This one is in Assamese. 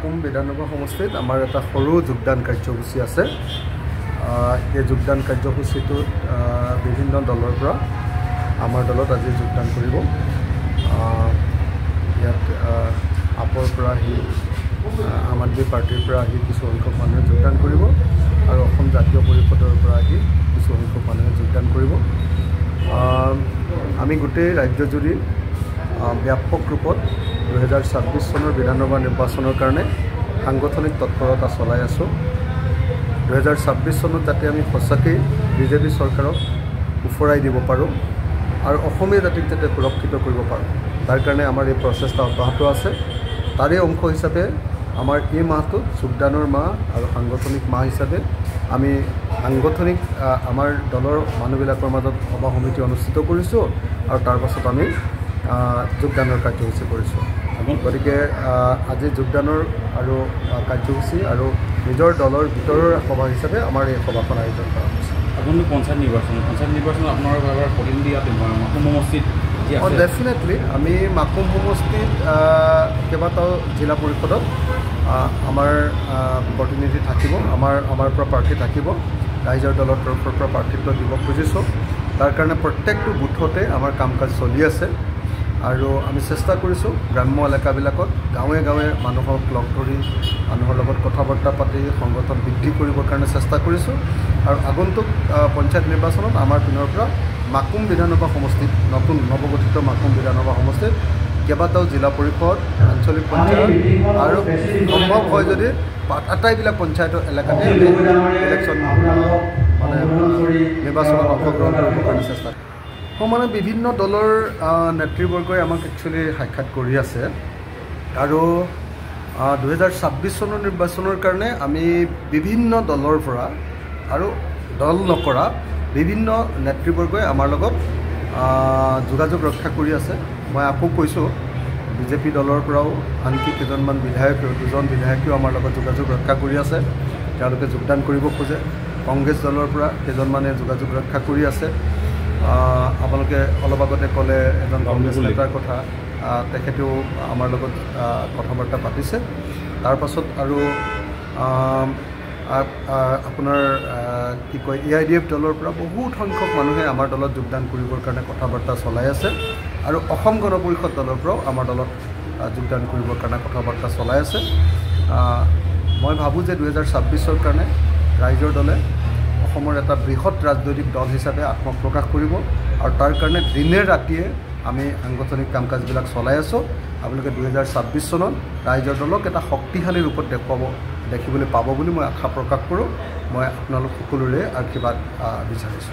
মাকুম বিধানসভা সমষ্টিত আমাৰ এটা সৰু যোগদান কাৰ্যসূচী আছে। এই যোগদান কাৰ্যসূচীটোত বিভিন্ন দলৰ পৰা আমাৰ দলত আজি যোগদান কৰিব। ইয়াত আপৰ পৰা আহি আম আদমি পাৰ্টিৰ পৰা আহি কিছু সংখ্যক মানুহে যোগদান কৰিব আৰু অসম জাতীয় পৰিষদৰ পৰা আহি কিছু সংখ্যক মানুহে যোগদান কৰিব। আমি গোটেই ৰাজ্যজুৰি ব্যাপক ৰূপত 2026 চনৰ বিধানসভা নিৰ্বাচনৰ কাৰণে সাংগঠনিক তৎপৰতা চলাই আছোঁ। 2026 চনত যাতে আমি সঁচাকৈ বিজেপি চৰকাৰক উফৰাই দিব পাৰোঁ আৰু অসমীয়া জাতিক যাতে সুৰক্ষিত কৰিব পাৰোঁ, তাৰ কাৰণে আমাৰ এই প্ৰচেষ্টা অব্যাহত আছে। তাৰে অংশ হিচাপে আমাৰ এই মাহটোত যোগদানৰ মাহ আৰু সাংগঠনিক মাহ হিচাপে আমি সাংগঠনিক আমাৰ দলৰ মানুহবিলাকৰ মাজত সভা সমিতি অনুষ্ঠিত কৰিছোঁ আৰু তাৰ পাছত আমি যোগদানৰ কাৰ্যসূচী কৰিছোঁ। গতিকে আজি যোগদানৰ আৰু কাৰ্যসূচী আৰু নিজৰ দলৰ ভিতৰৰ সভা হিচাপে আমাৰ এই সভাখন আয়োজন কৰা হৈছে। আপুনি পঞ্চায়ত নিৰ্বাচন আপোনাৰ প্ৰতিনিধি মাকুম সমষ্টিত ডেফিনেটলি আমি মাকুম সমষ্টিত কেইবাটাও জিলা পৰিষদত আমাৰ প্ৰতিনিধি থাকিব, আমাৰ পৰা প্ৰাৰ্থী থাকিব। ৰাইজৰ দলৰ তৰফৰ পৰা প্ৰাৰ্থিত্ব দিব খুজিছোঁ। তাৰ কাৰণে প্ৰত্যেকটো বুথতে আমাৰ কাম কাজ চলি আছে আৰু আমি চেষ্টা কৰিছোঁ গ্ৰাম্য এলেকাবিলাকত গাঁৱে গাঁৱে মানুহক লগ ধৰি মানুহৰ লগত কথা বাৰ্তা পাতি সংগঠন বৃদ্ধি কৰিবৰ কাৰণে চেষ্টা কৰিছোঁ। আৰু আগন্তুক পঞ্চায়ত নিৰ্বাচনত আমাৰ পিনৰ পৰা মাকুম বিধানসভা সমষ্টিত নৱগঠিত মাকুম বিধানসভা সমষ্টিত কেইবাটাও জিলা পৰিষদ, আঞ্চলিক পঞ্চায়ত আৰু সম্ভৱ হয় যদি আটাইবিলাক পঞ্চায়তৰ এলেকাতে ইলেকশ্যন নিৰ্বাচনত অংশগ্ৰহণ কৰিবৰ কাৰণে চেষ্টা মানে বিভিন্ন দলৰ নেতৃবৰ্গই আমাক একচুৱেলি সাক্ষাৎ কৰি আছে আৰু 2026 চনৰ নিৰ্বাচনৰ কাৰণে আমি বিভিন্ন দলৰ পৰা আৰু দল নকৰা বিভিন্ন নেতৃবৰ্গই আমাৰ লগত যোগাযোগ ৰক্ষা কৰি আছে। মই আকৌ কৈছোঁ বিজেপি দলৰ পৰাও আনকি কেইজনমান দুজন বিধায়কেও আমাৰ লগত যোগাযোগ ৰক্ষা কৰি আছে, তেওঁলোকে যোগদান কৰিব খোজে। কংগ্ৰেছ দলৰ পৰা কেইজনমানে যোগাযোগ ৰক্ষা কৰি আছে। আপোনালোকে অলপ আগতে ক'লে এজন কংগ্ৰেছ নেতাৰ কথা, তেখেতেও আমাৰ লগত কথা বাৰ্তা পাতিছে। তাৰ পাছত আৰু আপোনাৰ কি কয় AIDF দলৰ পৰা বহুত সংখ্যক মানুহে আমাৰ দলত যোগদান কৰিবৰ কাৰণে কথা বাৰ্তা চলাই আছে আৰু অসম গণ পৰিষদ দলৰ পৰাও আমাৰ দলত যোগদান কৰিবৰ কাৰণে কথা বাৰ্তা চলাই আছে। মই ভাবোঁ যে 2026 কাৰণে ৰাইজৰ দলে অসমৰ এটা বৃহৎ ৰাজনৈতিক দল হিচাপে আত্মপ্ৰকাশ কৰিব আৰু তাৰ কাৰণে দিনে ৰাতিয়ে আমি সাংগঠনিক কাম কাজবিলাক চলাই আছোঁ। আপোনালোকে 2026 চনত ৰাইজৰ দলক এটা শক্তিশালী ৰূপত দেখিবলৈ পাব বুলি মই আশা প্ৰকাশ কৰোঁ। মই আপোনালোক সকলোৰে আশীৰ্বাদ বিচাৰিছোঁ।